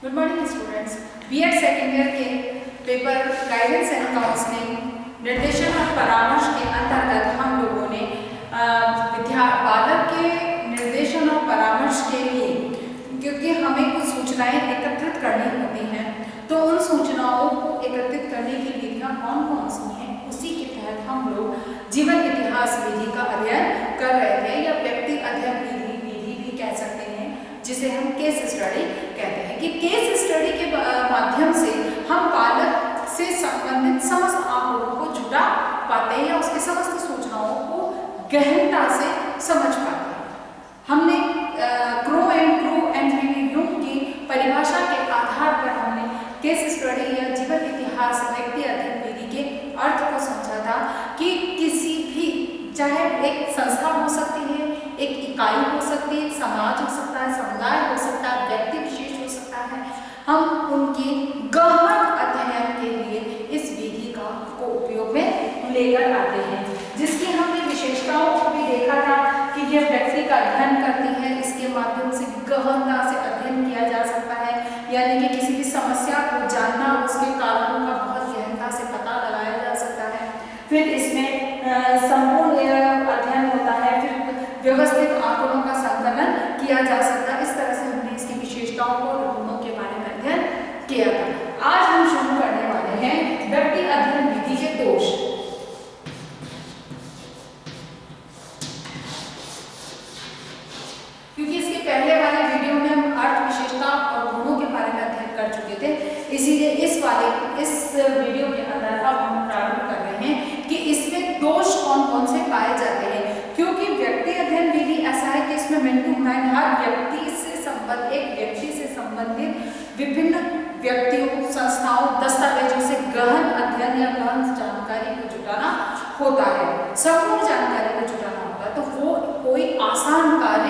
Good morning students. BEd second year के paper guidance and counselling निर्देशन और परामर्श के अंतर्गत हम लोगों ने बालक के निर्देशन और परामर्श के लिए, क्योंकि हमें कुछ सूचनाएं एकत्रित करनी होती हैं, तो उन सूचनाओं को एकत्रित करने की विधियां कौन कौन सी हैं, उसी के तहत हम लोग जीवन इतिहास विधि का अध्ययन कर रहे थे, या व्यक्ति अध्ययन विधि भी कह सकते हैं, जिसे हम केस स्टडी कहते हैं। कि केस स्टडी के माध्यम से हम बालक से संबंधित समस्त आंकड़ों को जुटा पाते हैं या उसकी समस्त सूचनाओं को गहनता से समझ पाते हैं। हमने क्रो एंड यूंग की परिभाषा के आधार पर हमने केस स्टडी या जीवन इतिहास व्यक्ति अध्ययन विधि के अर्थ को समझा था कि किसी भी, चाहे एक संस्था हो सकती है, एक इकाई हो सकती है, एक समाज हो सकता है, समुदाय हो सकता है, व्यक्ति विशेष हो सकता है, हम उनके गहन अध्ययन के लिए इस विधि को उपयोग में लेकर आते हैं, जिसकी हमने विशेषताओं को भी देखा था कि यह व्यक्ति का अध्ययन करती है। इसके माध्यम से गहनता से अध्ययन किया जा सकता है, यानी कि किसी भी समस्या को जानना, उसके कारणों का बहुत गहनता से पता लगाया जा सकता है। फिर इसमें संपूर्ण अध्ययन होता है, फिर व्यवस्थित आंकड़ों का संकलन किया जा सकता है। इस तरह से हमने इसकी विशेषताओं को और गुणों के बारे में अध्ययन किया था। आज हम शुरू करने वाले हैं व्यक्ति अध्ययन विधि के दोष। क्योंकि इसके पहले वाले वीडियो में हम अर्थ, विशेषता और गुणों के बारे में अध्ययन कर चुके थे, इसीलिए इस वीडियो के अंदर अब हम प्रारंभ कर रहे हैं कि इसमें दोष कौन कौन से पाए जाते हैं। क्योंकि व्यक्ति अध्ययन विधि ऐसा है कि इसमें मैन टू मैन हर व्यक्ति से एक व्यक्ति से संबंधित विभिन्न व्यक्तियों, संस्थाओं, दस्तावेजों से गहन अध्ययन या गहन जानकारी को जुटाना होता है, संपूर्ण जानकारी को जुटाना होता है। तो वो कोई आसान कार्य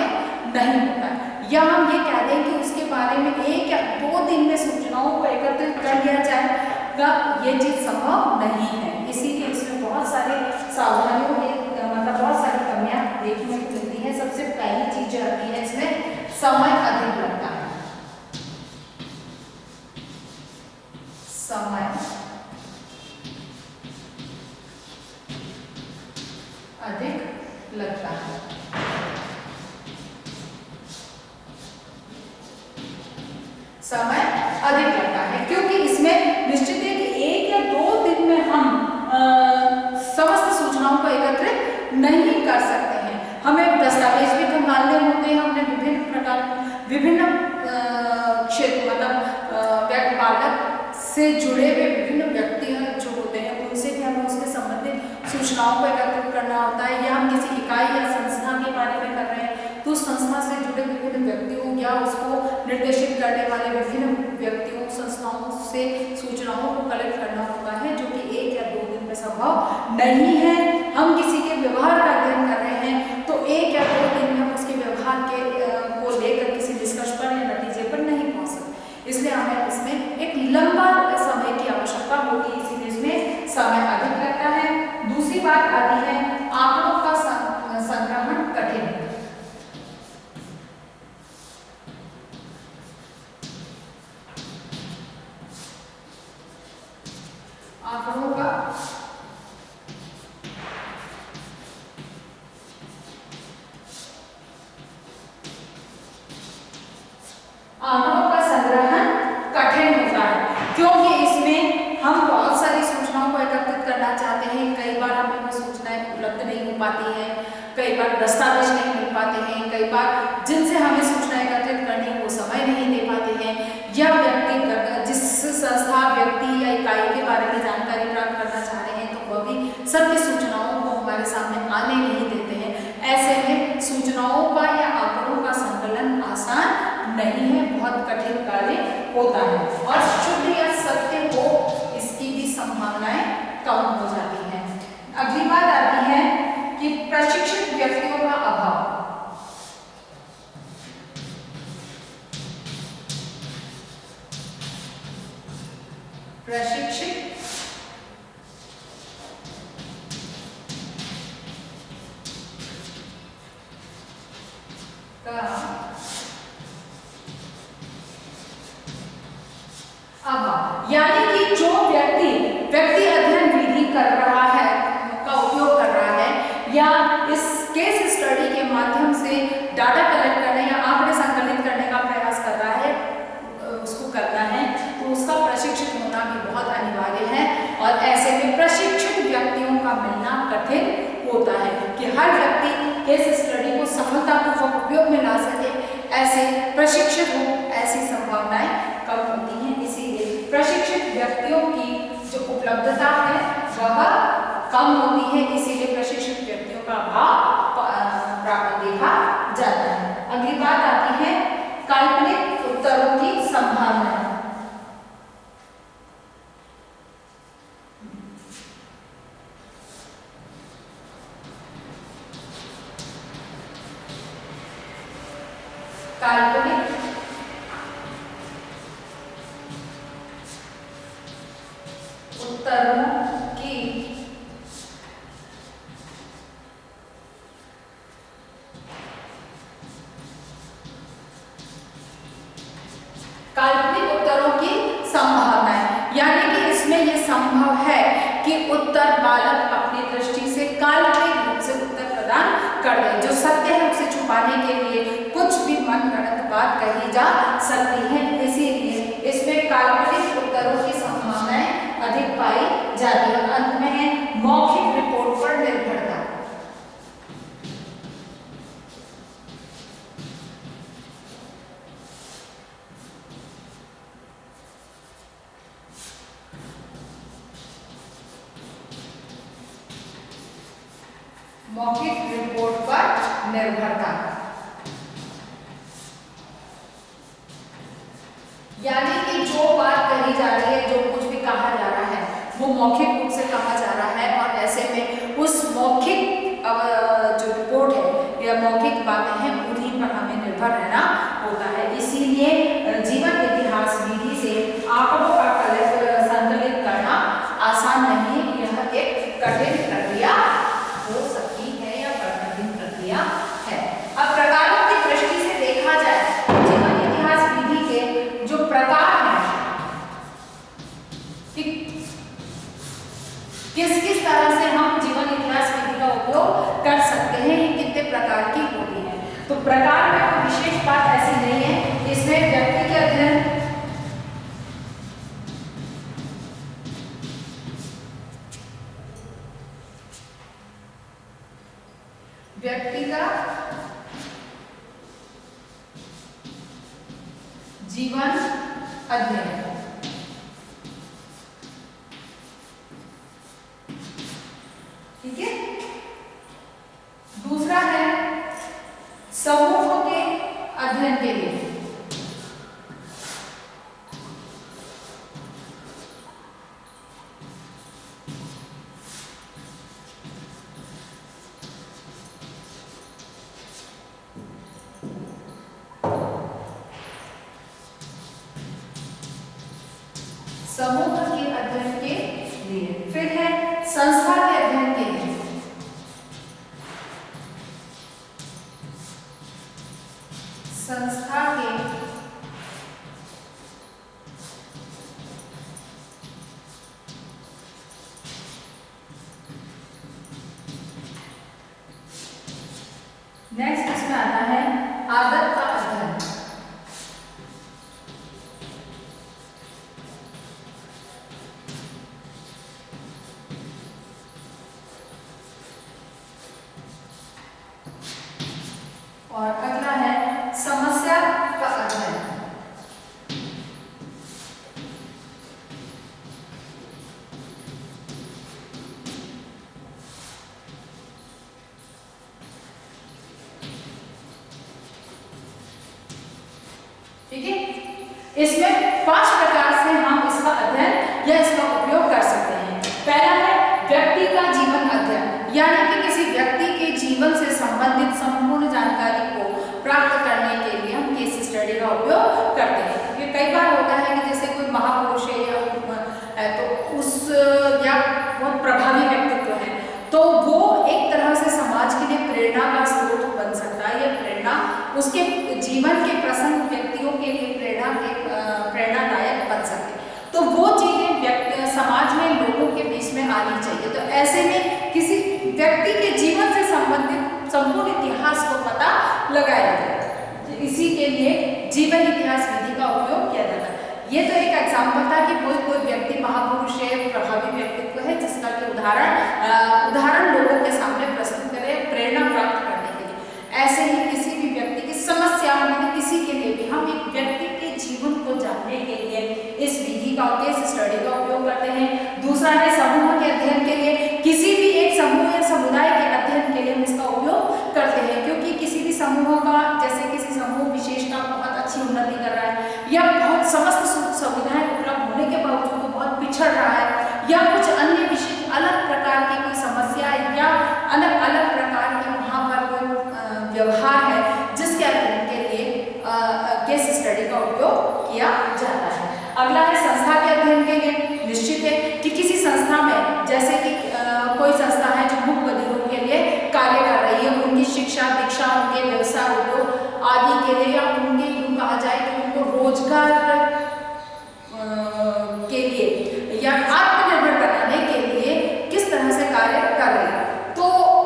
नहीं होता है। या हम ये कह दें कि उसके बारे में 1 या 2 दिन में सूचनाओं को एकत्रित कर लिया जाएगा, ये चीज संभव नहीं है। इसीलिए इसमें बहुत सारे सावधानियों के बहुत सारी कमियां देखने को मिलती है। सबसे पहली चीज जो आती है, इसमें समय अधिक लगता है। समय अधिक लगता है। समय अधिक लगता है क्योंकि इसमें निश्चित है कि 1 या 2 दिन में हम समस्त सूचनाओं को एकत्रित नहीं कर सकते हैं। हमें दस्तावेज भी संभालने होते हैं, हमने विभिन्न क्षेत्र बालक से जुड़े हुए विभिन्न व्यक्ति जो होते हैं, उनसे भी हमें उसके संबंधित सूचनाओं को एकत्रित करना होता है। या हम किसी इकाई या संस्था के बारे में कर रहे हैं, तो संस्था से जुड़े विभिन्न व्यक्तियों या उसको निर्देशित करने वाले विभिन्न व्यक्तियों, संस्थाओं से सूचनाओं को कलेक्ट करना होता है, जो कि 1 या 2 दिन में संभव नहीं है। हम किसी के व्यवहार का अध्ययन कर रहे हैं, तो 1 या 2 दिन में हम उसके व्यवहार को लेकर किसी निष्कर्ष पर या नतीजे पर नहीं पहुंच सकते। इसलिए हमें इसमें एक लंबा समय की आवश्यकता होगी, इसीलिए इसमें समय अधिक लगता है। दूसरी बात आती है आंकड़ों का संग्रहण कठिन। आंकड़ों का संग्रहण कठिन होता है, क्योंकि इसमें हम बहुत सारी सूचनाओं को एकत्रित करना चाहते हैं। कई बार हमें वो सूचनाएं उपलब्ध नहीं हो पाती हैं, कई बार दस्तावेज नहीं मिल पाते हैं, कई बार जिनसे हमें सूचनाएं एकत्रित करनी है वो समय नहीं दे पाते हैं, या व्यक्ति जिस संस्था, व्यक्ति या इकाई के बारे में जानकारी प्राप्त करना चाह रहे हैं, तो वह भी सत्य सूचनाओं को हमारे सामने आने नहीं देते हैं। ऐसे में सूचनाओं का या आंकड़ों का संकलन आसान नहीं है, बहुत कठिन कार्य होता है, और शुद्ध या सत्य हो इसकी भी संभावनाएं कम हो जाती हैं। अगली बात आती है कि प्रशिक्षित व्यक्तियों का अभाव। प्रशिक्षित का अब यानी कि जो व्यक्ति अध्ययन विधि कर रहा है, का उपयोग कर रहा है, या इस केस स्टडी के माध्यम से डाटा कलेक्ट करने या आंकड़े संकलित करने का प्रयास कर रहा है, उसको करना है, तो उसका प्रशिक्षित होना भी बहुत अनिवार्य है। और ऐसे में प्रशिक्षित व्यक्तियों का मिलना कठिन होता है कि हर व्यक्ति केस स्टडी को सफलतापूर्वक उपयोग में ला सके, ऐसे प्रशिक्षित हो, ऐसी संभावनाएं कम होती हैं। इसीलिए प्रशिक्षित व्यक्तियों की जो उपलब्धता है वह कम होती है, इसीलिए प्रशिक्षित व्यक्तियों का अभाव देखा जाता है। अगली बात आती है काल्पनिक उत्तरों की संभावना। काल्पनिक उत्तरों की काल्पनिक उत्तरों की संभावनाएं, यानी कि इसमें यह संभव है कि उत्तर बालक अपनी दृष्टि से काल्पनिक रूप से उत्तर प्रदान कर दे। जो सत्य है उसे छुपाने के लिए कुछ भी मनगढ़ंत बात कही जा सकती है, इसीलिए इसमें काल्पनिक उत्तरों की संभावनाएं अधिक पाई जाती है। अंत में है मौखिक रिपोर्ट पर निर्भरता। मौखिक रिपोर्ट पर निर्भरता, यानी कि जो बात कही जा रही है, जो कुछ भी कहा जा रहा है, वो मौखिक रूप से कहा जा रहा है, और ऐसे में उस मौखिक जो रिपोर्ट है या मौखिक बातें हैं उन्हीं पर हमें निर्भर रहना होता है। इसीलिए जीवन इतिहास विधि से आंकड़ों का संकलित करना आसान नहीं, यह एक कठिन प्रक्रिया हो सकती है या कठिन प्रक्रिया है। अब प्रकारों की दृष्टि से देखा जाए तो जीवन इतिहास विधि के जो प्रकार हैं कि किस तरह से हम जीवन इतिहास विधि का उपयोग कर सकते हैं, ये कितने प्रकार की होती है। तो प्रकार में कोई विशेष बात ऐसी नहीं है, इसमें व्यक्ति के अध्ययन, व्यक्ति का जीवन अध्ययन, ठीक है। दूसरा है समूह के अध्ययन के लिए, समूह के अध्ययन के लिए। फिर है संस्था के अध्ययन के लिए, संस्था के नेक्स्ट इसमें आता है आदत का अध्ययन, और अगला है समस्या का अध्ययन। ठीक है, इसमें 5 प्रकार से हम इसका अध्ययन या इसका उपयोग कर सकते हैं। पहला है व्यक्ति का जीवन अध्ययन, यानी कि किसी व्यक्ति के जीवन से संबंधित संपूर्ण जानकारी को प्राप्त करने के लिए हम केस स्टडी का उपयोग करते हैं। क्योंकि कई बार होता है कि जैसे कोई महापुरुष है या तो उस या बहुत प्रभावी व्यक्तित्व है, तो वो एक तरह से समाज के लिए प्रेरणा का स्रोत बन सकता है, या प्रेरणा उसके जीवन के प्रसंग व्यक्तियों के लिए प्रेरणादायक बन सकते हैं। इसमें आनी चाहिए। तो ऐसे में किसी व्यक्ति के जीवन से संबंधित संपूर्ण इतिहास को पता लगाया जाए, इसी के लिए जीवन इतिहास विधि का उपयोग किया जाता है। ये तो एक एग्जाम्पल था कि कोई व्यक्ति महापुरुष है, प्रभावी व्यक्तित्व है, जिसका कि उदाहरण लोगों के सामने प्रस्तुत करें प्रेरणा प्राप्त करने के लिए। ऐसे ही किसी भी व्यक्ति की समस्याओं में किसी के लिए भी हम एक व्यक्ति के जीवन को जानने के लिए इस विधि का, केस स्टडी का उपयोग करते हैं। दूसरा है समूह के अध्ययन के लिए, किसी भी एक समूह या समुदाय के अध्ययन के लिए हम इसका उपयोग करते हैं, क्योंकि किसी भी समूह का, जैसे किसी समूह विशेषता बहुत अच्छी उन्नति कर रहा है या बहुत समस्त सुविधाएं उपलब्ध होने के बावजूद तो बहुत पिछड़ रहा है, या कुछ अन्य विशेष अलग प्रकार की कोई समस्या या अलग अलग प्रकार के वहाँ पर कोई व्यवहार है, जिसके अध्ययन के लिए केस स्टडी का उपयोग किया जाता है। अगला है संस्था के अध्ययन के लिए। निश्चित है कि किसी संस्था में, जैसे कि कोई संस्था है जो मूक बधिरों के लिए कार्य कर रही है, उनकी शिक्षा दीक्षा, उनके व्यवसाय उद्योग आदि के लिए, या उनके यूँ कहा जाए कि उनको रोजगार के लिए या आत्मनिर्भर बनाने के लिए किस तरह से कार्य कर रही है, तो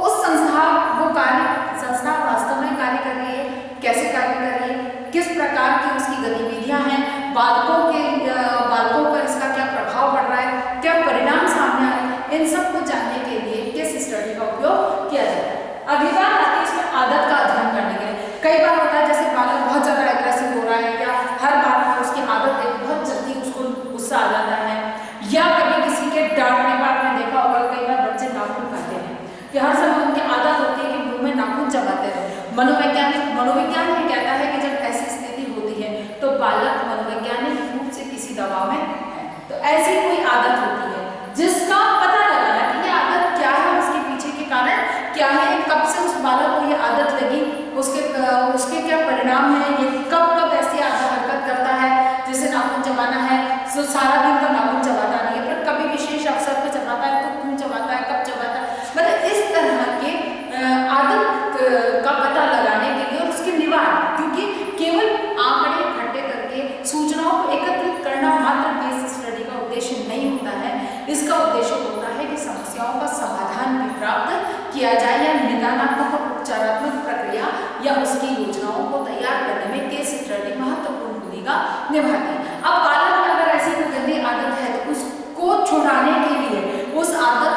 उस संस्था वास्तव में कार्य कर रही है, कैसे कार्य कर रही है, किस प्रकार की उसकी गतिविधियां हैं, बालकों पर इसका क्या प्रभाव पड़ रहा है, क्या परिणाम सामने आ रहे हैं, इन सब को जानने के लिए केस स्टडी का उपयोग किया जाता है। अगली बात आती है इसमें आदत का अध्ययन करने के लिए। कई बार होता है जैसे बालक बहुत ज्यादा एग्रेसिव हो रहा है, या हर बात में उसकी आदत है, बहुत जल्दी उसको गुस्सा आ जाता है, या कभी किसी के डांटने पर आपने देखा होगा कई बार बच्चे नाखून खाते हैं, कि हर समय उनकी आदत होती है कि मुंह में नाखून चबाते रहे। मनोविज्ञान ये कहता है कि जब ऐसी स्थिति होती है तो बालक मनोवैज्ञानिक रूप से किसी दबाव में है। तो ऐसी कोई आदत होती है जिसका पता लगाना कि ये आदत क्या है, उसके पीछे के कारण क्या है, कब से उस बालक को ये आदत लगी, उसके क्या परिणाम है, ये कब ऐसी हरकत करता है, जैसे नाखून चबाना है, तो सारा दिन का नाखून चबाता नहीं है, पर कभी विशेष अवसर पर चबाता है, तो क्यों चबाता है, कब चबाता है, मतलब इस तरह के आदत का पता लगाने के लिए और उसके निवारण, क्योंकि केवल आंकड़े इकट्ठे करके सूचनाओं को एकत्रित करना मात्र केस स्टडी का उद्देश्य नहीं होता है। इसका उद्देश्य होता है कि समस्याओं का समाधान भी प्राप्त किया जाए, या निदानात्मक और उपचारात्मक प्रक्रिया या उसकी योजनाओं को तैयार करने में केस स्टडी महत्वपूर्ण भूमिका निभाती है। अब बालक में अगर ऐसी कोई गंदी आदत है तो उसको छुड़ाने के लिए, उस आदत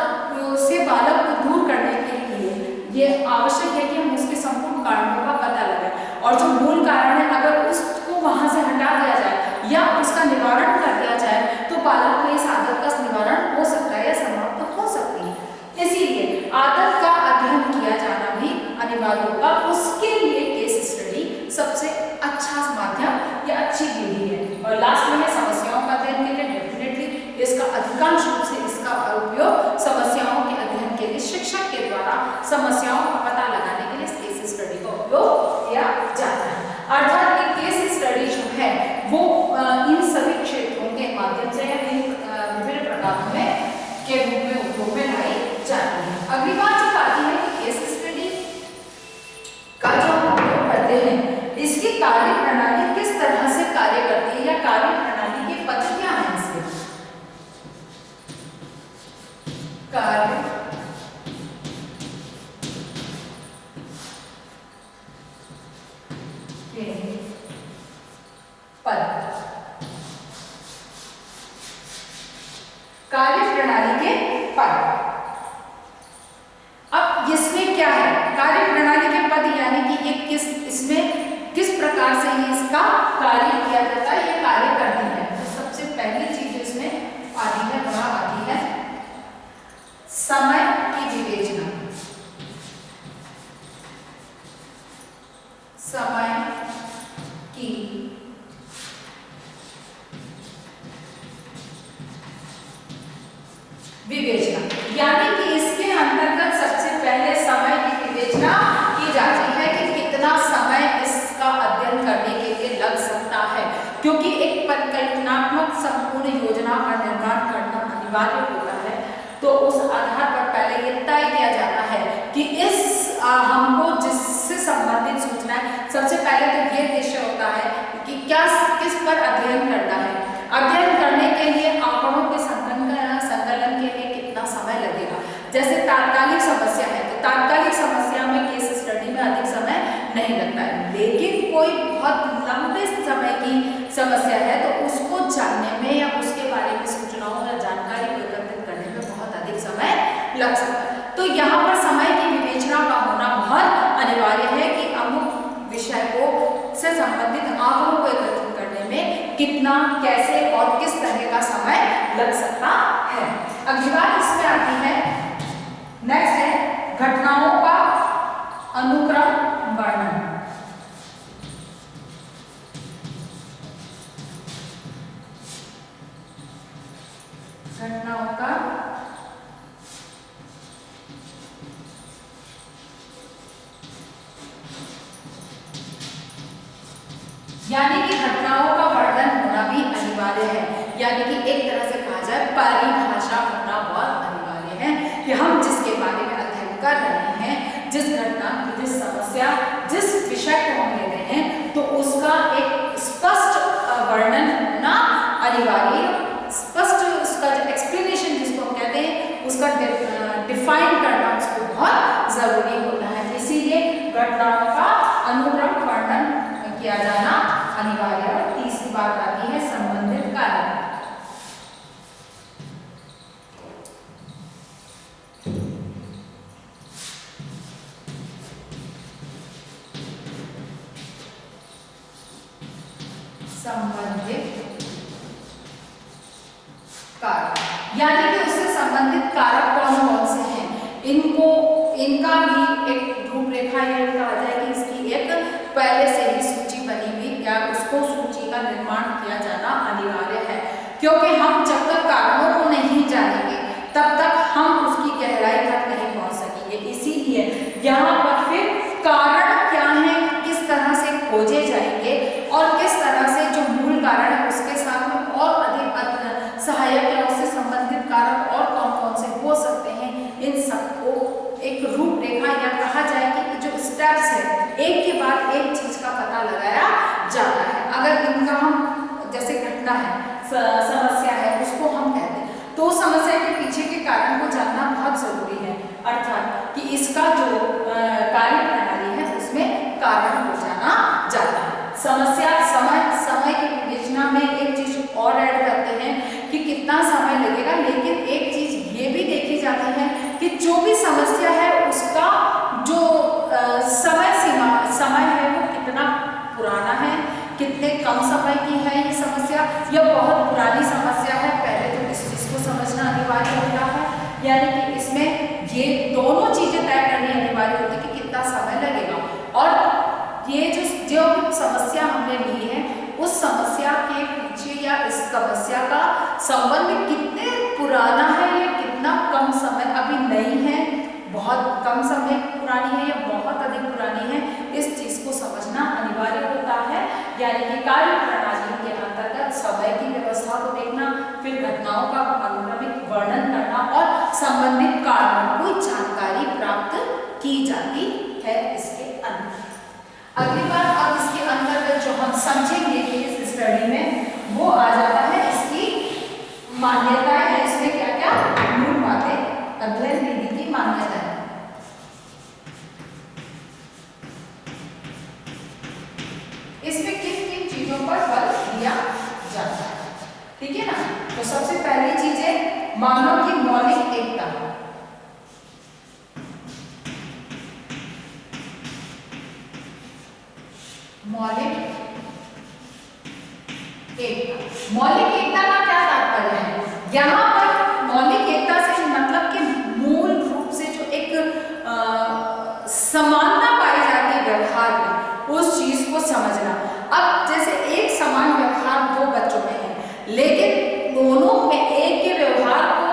से बालक को दूर करने के लिए ये आवश्यक है कि हम उसके संपूर्ण कारणों का पता लगाएं, और जो मूल कारण है अगर उसको वहां से हटा दिया जाए या उसका निवारण कर दिया जाए तो बालक में इस आदत का निवारण हो सकता है या समाप्त हो सकती है। इसीलिए आदत का अध्ययन किया जाना भी अनिवार्य होगा। उसके लिए केस स्टडी सबसे अच्छा माध्यम या अच्छी विधि है। और लास्ट में समस्याओं का अध्ययन के लिए डेफिनेटली इसका अधिकांश रूप से इसका उपयोग समस्याओं के अध्ययन के लिए शिक्षक के द्वारा समस्याओं का पता लगाने के लिए केस स्टडी का उपयोग किया जाता है। अर्थात कि केस स्टडी जो है वो इन सभी क्षेत्रों के माध्यम से विभिन्न प्रकारों में के रूप में उपयोग में लाई जाती है। अगली बात जो आती है कि केस स्टडी का जो हम उपयोग करते हैं इसकी कार्य प्रणाली किस तरह से कार्य करती है, या कार्य प्रणाली की पद्धतियां हैं इसके कार्य कार्य प्रणाली के पद। अब इसमें क्या है, कार्य प्रणाली के पद यानी कि ये इसमें किस प्रकार से ये इसका कार्य किया जाता है, ये कार्य करती है। तो सबसे पहली चीज इसमें आती है, वह आती है समय की विवेचना। समय की विवेचना, यानी कि इसके अंतर्गत सबसे पहले समय की विवेचना की जाती है कि कितना समय इसका अध्ययन करने के लिए लग सकता है, क्योंकि एक परिकल्पनात्मक संपूर्ण योजना का निर्माण करना अनिवार्य होता है। तो उस आधार पर पहले ये तय किया जाता है कि इस हमको जिससे संबंधित सूचना है, सबसे पहले तो ये उद्देश्य होता है कि क्या किस पर अध्ययन करना है। अध्ययन करने के लिए आंकड़ों के संकलन के लिए कितना समय कोई बहुत लंबे समय की समस्या है तो उसको जानने में या उसके बारे में सूचनाओं या जानकारी को एकत्रित करने में बहुत अधिक समय लग सकता है। तो यहाँ पर समय की विवेचना का होना बहुत अनिवार्य है कि अमुक विषय को से संबंधित आंकड़ों को एकत्रित करने में कितना, कैसे और किस तरह का समय लग सकता है। अगली बात इसमें आती है, नेक्स्ट है घटनाओं का अनुक्रम वर्णन। घटनाओं का यानी कि घटनाओं का वर्णन होना भी अनिवार्य है, यानी कि एक तरह से कहा जाए परिभाषा होना बहुत अनिवार्य है कि हम जिसके बारे में अध्ययन कर रहे हैं, जिस घटना, जिस समस्या, जिस विषय को हम ले रहे हैं, तो उसका एक स्पष्ट वर्णन होना अनिवार्य है। स्पष्ट उसका जो एक्सप्लेनेशन जिसको हम कहते हैं उसका डिफाइन करना उसको बहुत जरूरी होता है। इसीलिए घटनाओं का अनुक्रम वर्णन किया जाना अनिवार्य। और तीसरी बात आती है संबंधित कारक। संबंधित कारक यानी कि उससे संबंधित कारक कौन कौन से हैं, इनका भी एक रूपरेखा या कहा जाए कि इसकी एक पहले से ही सूची बनी हुई या उसको सूची का निर्माण किया जाना अनिवार्य है, क्योंकि हम जब तक कारणों को नहीं जानेंगे तब तक हम उसकी गहराई तक नहीं पहुंच सकेंगे। इसीलिए यहाँ पर फिर कारण क्या है, किस तरह से खोजे जाएंगे और किस तरह से जो मूल कारण है उसके साथ में और अधिक सहायक या उससे संबंधित कारक और कौन कौन से हो सकते हैं, इन सबको एक रूपरेखा या कहा जाए कि जो स्टेप्स है एक के बाद एक चीज का पता लगाया जाता है। अगर इनका हम जैसे घटना है, समस्या है, उसको हम कहते हैं तो समस्या के पीछे के कारण को जानना बहुत जरूरी है, अर्थात कि इसका जो कार्य प्रणाली है उसमें कारण को जाना जाता है। समस्या समय की विवेचना में एक चीज और ऐड करते हैं कि कितना समय लगेगा, लेकिन एक चीज ये भी देखी जाती है कि जो भी समस्या है उसका जो समय है वो कितना पुराना है, कितने कम समय की है ये समस्या या बहुत पुरानी समस्या है। पहले तो इस चीज को समझना अनिवार्य होता है, यानी कि इसमें ये दोनों चीजें तय करनी अनिवार्य होती है कि कितना समय लगेगा और ये जो समस्या हमने ली है उस समस्या के पीछे या इस समस्या का संबंध कितने पुराना है या कितना कम समय अभी नहीं है, बहुत कम समय पुरानी है या बहुत अधिक पुरानी है, इस चीज को समझना अनिवार्य होता है। यानी कि कार्य प्रणाली के अंतर्गत समय की व्यवस्था को देखना, फिर घटनाओं का अनुक्रमिक वर्णन करना और संबंधित कारणों को जानकारी प्राप्त की जाती है इसके अंदर। अगली बात अब इसके अंतर्गत जो हम समझेंगे इस स्टडी में वो आ जाता है इसकी मान्यताएं है। इसमें क्या क्या मूल बातें, अध्ययन विधि की मान्यताएं, इसमें किन किन चीजों पर बल दिया जाता है, ठीक है ना। तो सबसे पहली चीज है मानव की मौलिक एकता। मौलिक एकता का क्या तात्पर्य है, यहाँ पर मौलिक एकता से मतलब कि मूल रूप से जो एक समानता पाई जाती है व्यवहार में, उस चीज को समझना। अब जैसे एक समान व्यवहार दो बच्चों में है, लेकिन दोनों में एक के व्यवहार को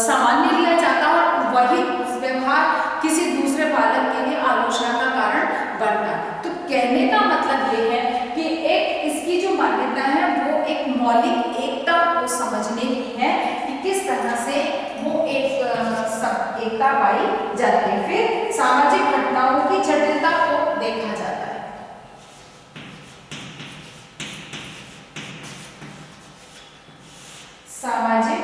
सामान्य लिया जाता है और वही व्यवहार किसी दूसरे बालक के लिए आलोचना का कारण बनता है। तो कहने का मतलब ये है कि एक इसकी जो मान्यता है वो एक मौलिक एकता को समझने की है कि किस तरह से वो एक एकता पाई जाती है। फिर सामाजिक घटनाओं की जटिलता को देखा जाता है। सामाजिक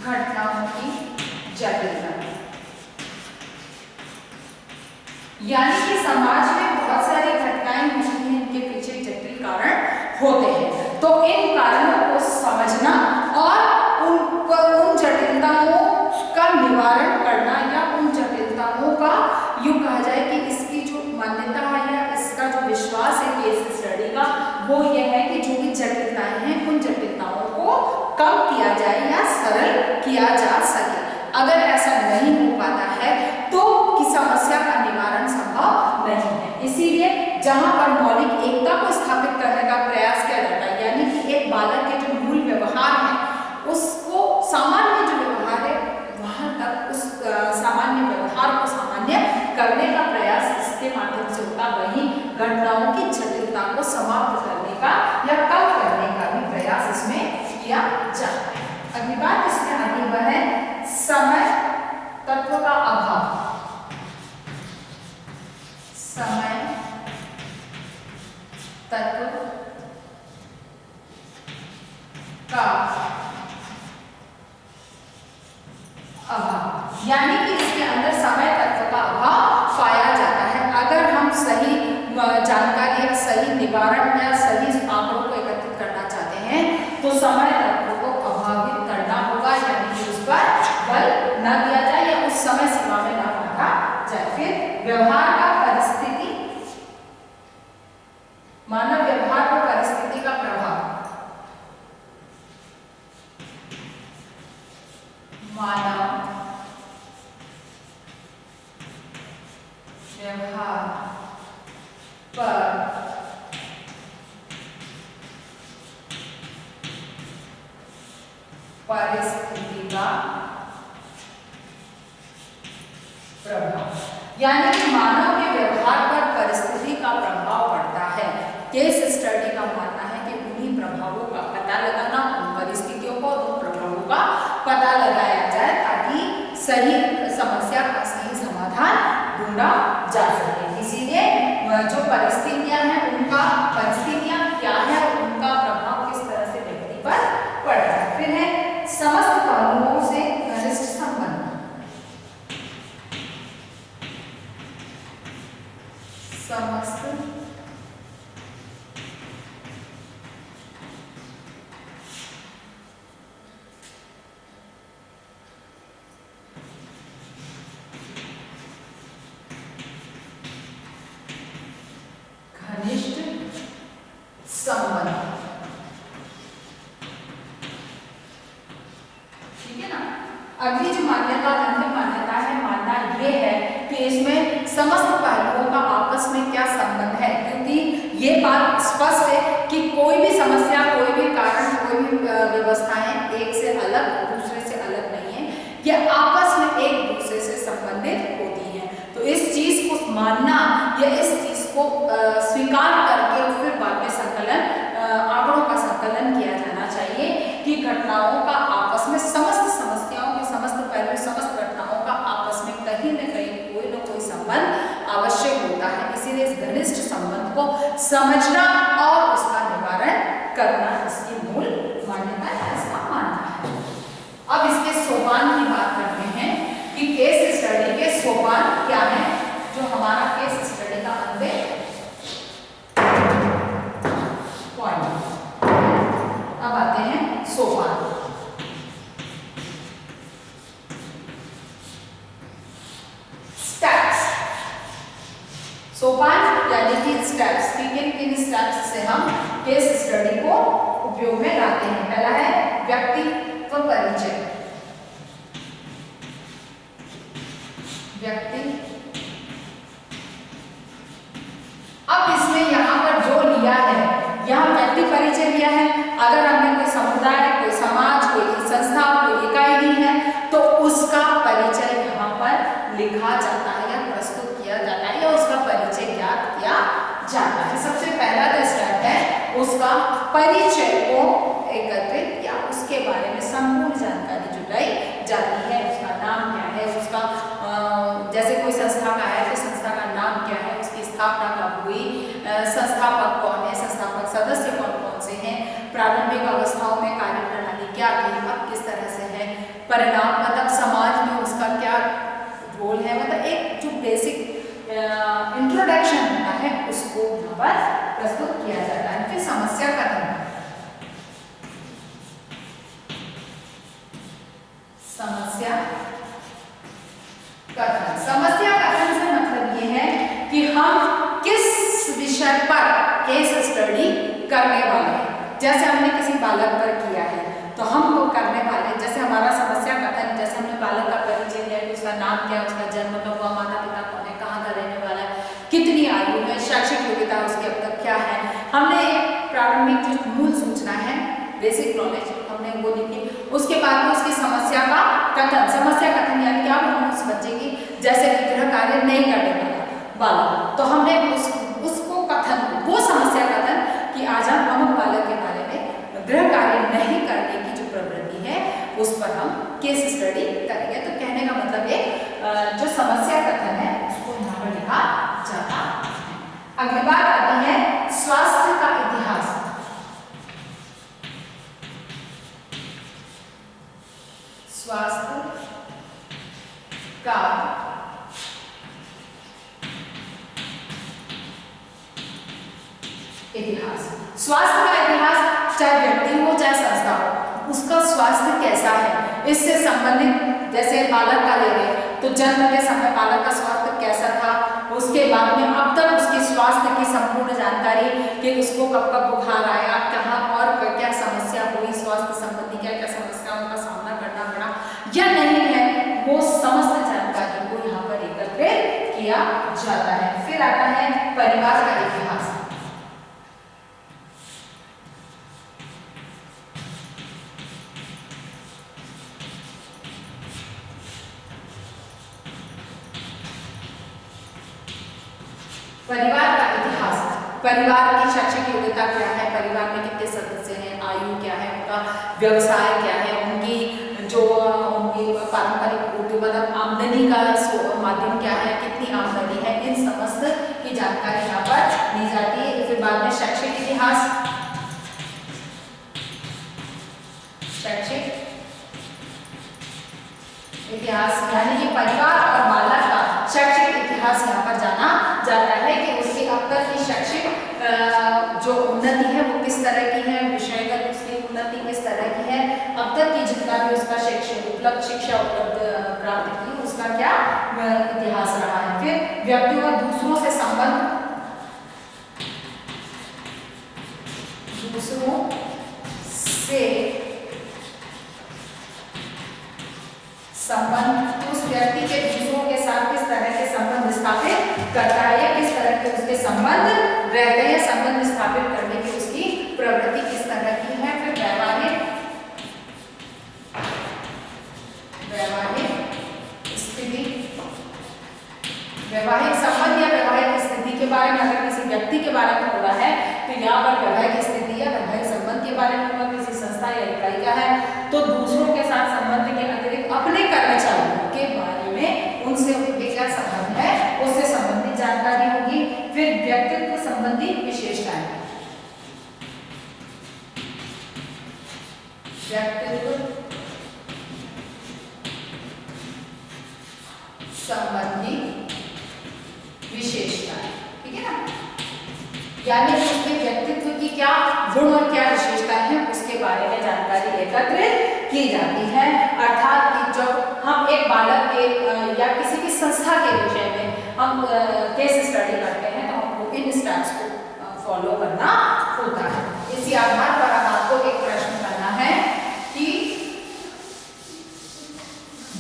घटनाओं की जटिलता, यानी कि समाज में बहुत सारी घटनाएं होती हैं, इनके पीछे जटिल कारण होते हैं। तो इन कारणों को समझना और उन जटिलताओं का निवारण करना या उन जटिलताओं का यूं कहा जाए कि इसकी जो मान्यता है या इसका जो विश्वास है केस स्टडी का, वो यह है कि जो भी जटिलताएं हैं उन जटिलताओं को कम किया जाए या सरल किया जा सके। अगर ऐसा नहीं हो पाता है तो की समस्या का निवारण संभव नहीं है। इसीलिए जहां पर मौलिक एकता को स्थापित करने का प्रयास किया जाता है, यानी कि एक बालक के जो मूल व्यवहार है उसको सामान्य जो व्यवहार है वहां तक उस सामान्य व्यवहार को सामान्य करने का प्रयास इसके माध्यम से होता, वहीं घटनाओं की जटिलता को समाप्त करने का या कम करने का भी प्रयास इसमें किया जाता है। अगली बात इसमें आगे वह है समय तत्व का अभाव। समय तत्व का अभाव, यानी कि इसके अंदर समय तत्व का अभाव पाया जाता है। अगर हम सही जानकारी या सही निवारण या सही आंकड़ों को एकत्रित करना चाहते हैं तो समय तत्व को अभावित करना होगा, यानी कि उस पर बल न दिया जाए या उस समय सीमा में न बांधा जाए। फिर व्यवहार का परिस्थिति, मानव व्यवहार पर परिस्थिति का प्रभाव, मानव व्यवहार पर परिस्थिति का प्रभाव, यानी कि मानव के व्यवहार पर परिस्थिति का प्रभाव पड़ता है। केस स्टडी का मानना है कि उन्हीं प्रभावों का पता लगाना, उन परिस्थितियों को उन प्रभावों का पता लगाया जाए ताकि सही समस्या का सही समाधान ढूंढा जा सके। इसीलिए जो परिस्थितियां हैं उनका परिस्थितियां क्या है और उनका प्रभाव किस तरह से व्यक्ति पर पड़ता है। फिर है समस्त पहलुओं से घनिष्ठ संबंध। समस्त घनिष्ठ संबंध, ठीक है ना। अगली जो मान्यता, अंतिम मान्यता है, मानना ये है कि इसमें समस्त पहलुओं का आपस में क्या संबंध है, क्योंकि ये बात स्पष्ट है कि कोई भी समस्या, कोई भी कारण, कोई भी व्यवस्थाएं एक से अलग दूसरे से अलग नहीं है, ये आपस में एक दूसरे से संबंधित होती हैं। तो इस चीज को मानना या इस चीज को स्वीकार करके और फिर बाद में संकलन, आंकड़ों का संकलन किया जाना चाहिए कि घटनाओं का आपस में, समस्त समस्याओं के समस्त पहलू, समस्त घटनाओं का आपस में कहीं न कहीं कोई न कोई संबंध आवश्यक होता है। इसीलिए इस घनिष्ठ संबंध को समझना और उसका निवारण करना इसकी मूल मान्यता है, इसका मानना है। अब इसके सोपान की बात करते हैं कि केस स्टडी के सोपान क्या है, जो हमारा केस स्टडी का अंतिम पॉइंट। अब आते हैं सोपान। स्टेप्स, सोपान यानी कि स्टेप्स, किन किन स्टेप्स से हम केस स्टडी को उपयोग में लाते हैं। पहला है व्यक्तित्व परिचय। व्यक्ति, अब इसमें यहाँ पर जो लिया है, यहाँ व्यक्ति परिचय लिया है। अगर हमने कोई समुदाय, कोई समाज, कोई संस्था, कोई इकाई दी है तो उसका परिचय यहाँ पर लिखा जाता है या प्रस्तुत किया जाता है या उसका परिचय ज्ञात किया जाता है। सबसे पहला जो स्टेप है उसका परिचय को एकत्रित या उसके बारे में संपूर्ण जानकारी जुटाई जाती है। उसका नाम क्या है, उसका जैसे कोई संस्था का है तो संस्था का नाम क्या है, उसकी स्थापना कब हुई, संस्थापक कौन है, संस्थापक सदस्य कौन कौन से हैं, प्रारंभिक अवस्थाओं में कार्य प्रणाली क्या थी, अब किस तरह से है, परिणाम मतलब समाज में उसका क्या रोल है, मतलब एक जो बेसिक इंट्रोडक्शन होता है उसको यहाँ पर प्रस्तुत किया जाता है। फिर समस्या कथन। समस्या कथन से मतलब ये है कि हम किस विषय पर केस स्टडी करने वाले हैं। जैसे हमने किसी बालक पर किया है तो हम वो करने वाले, जैसे हमारा समस्या कथन, जैसे हमने बालक का परिचय दिया कि उसका नाम क्या है, उसका जन्म कब हुआ, माता पिता कौन है, कहाँ का रहने वाला है, कितनी आयु है, शैक्षिक योग्यता उसकी अब तक क्या है। हमने एक प्रारंभिक जो मूल सूचना है, बेसिक नॉलेज हमने वो लिखी। उसके बाद में उसकी समस्या का कथन। समस्या कथन यानी कि अब हम उस बच्चे की जैसे गृह कार्य नहीं करने वाला बालक, तो हमने उसको कथन, वो समस्या कथन कि आज हम अमुक बालक के बारे में गृह कार्य नहीं करने की जो प्रवृत्ति है उस पर हम केस स्टडी करेंगे। तो कहने का मतलब ये जो समस्या कथन है उसको यहाँ पर लिखा जाता है। अगली बात आती है स्वास्थ्य का इतिहास। स्वास्थ्य का इतिहास। स्वास्थ्य का इतिहास, चाहे व्यक्ति हो चाहे संस्था हो, उसका स्वास्थ्य कैसा है इससे संबंधित, जैसे बालक का ले रहे तो जन्म के समय बालक का स्वास्थ्य कैसा था, उसके बाद में अब तक उसकी स्वास्थ्य की संपूर्ण जानकारी कि उसको कब कब बुखार आया, कहाँ और क्या समस्या हुई, स्वास्थ्य संबंधी क्या क्या समस्याओं का सामना करना पड़ा या नहीं है, वो समस्त जानकारी को यहाँ पर एकत्रित किया जाता है। फिर आता है परिवार का इतिहास। परिवार का इतिहास, परिवार की शैक्षिक योग्यता क्या है, परिवार में कितने सदस्य हैं, आयु क्या है, उनका व्यवसाय क्या है, उनकी पारंपरिक मतलब आमदनी का माध्यम क्या है, कितनी आमदनी है, इन समस्त की जानकारी यहाँ पर दी जाती है। फिर बाद में शैक्षिक इतिहास। शैक्षिक इतिहास यानी कि परिवार और बालक का शैक्षिक इतिहास यहाँ पर जाना जाता है कि उसकी अब तक की शैक्षिक जो उन्नति है वो किस तरह की है, विषयगत उसकी उन्नति किस तरह की है, अब तक की जितना भी उसका शिक्षा उपलब्ध प्राप्त की उसका क्या इतिहास रहा है। फिर व्यक्तियों का दूसरों से संबंध, दूसरों से संबंध, उस व्यक्ति के दूसरों के साथ किस तरह के संबंध स्थापित करता है या किस तरह के उसके संबंध रहते हैं, संबंध स्थापित करने की उसकी प्रवृत्ति किस तरह की है। फिर वैवाहिक संबंध या वैवाहिक स्थिति के बारे में, अगर किसी व्यक्ति के बारे में हो रहा है तो यहाँ पर वैवाहिक स्थिति या वैवाहिक संबंध के बारे में होगा, किसी संस्था या इकाई का है तो दूसरों के साथ संबंध के अतिरिक्त अपने कर्मचारियों के बारे में उनसे उनके क्या संबंध है उससे संबंधित जानकारी होगी। फिर व्यक्तित्व संबंधी विशेषताएं, व्यक्तित्व संबंधी विशेषताएं, ठीक है ना, यानी उसके व्यक्तित्व की क्या गुण और क्या विशेषताएं हैं उसके बारे में जानकारी एकत्रित की जाती है। अर्थात कि जब हम एक बालक के या किसी भी संस्था के विषय में हम केस स्टडी करते हैं तो हमको इन स्टेप्स को फॉलो करना होता है। इसी आधार पर अब आपको एक प्रश्न करना है कि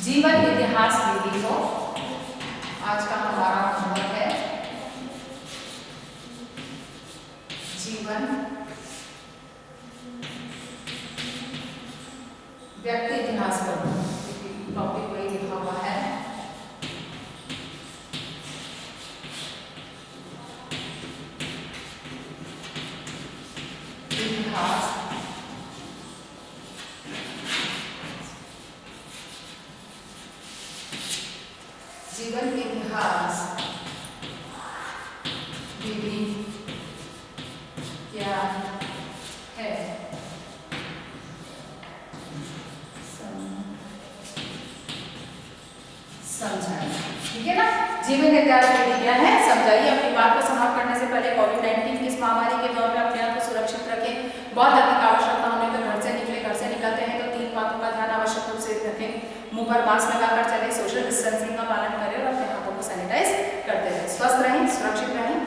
जीवन इतिहास विधि को, आज का हमारा होमवर्क है जीवन व्यक्ति इतिहास पर, टॉपिक वही लिखा हुआ है। इतिहास जीवन इतिहास विधि क्या है, समझाएं। ठीक है ना। जीवन निर्धारण विधि क्या है समझाइए। अपनी बात को समाप्त करने से पहले कोविड-19 की इस महामारी के दौर में अपने आप को सुरक्षित रखें। बहुत अधिक आवश्यकता होने पर घर से निकले, घर से निकलते हैं तो 3 बातों का ध्यान आवश्यक रूप से रखें। मुंह पर मास्क लगाकर चले, सोशल डिस्टेंसिंग का पालन करें और अपने हाथों को सैनिटाइज करते रहें। स्वस्थ रहें, सुरक्षित रहें।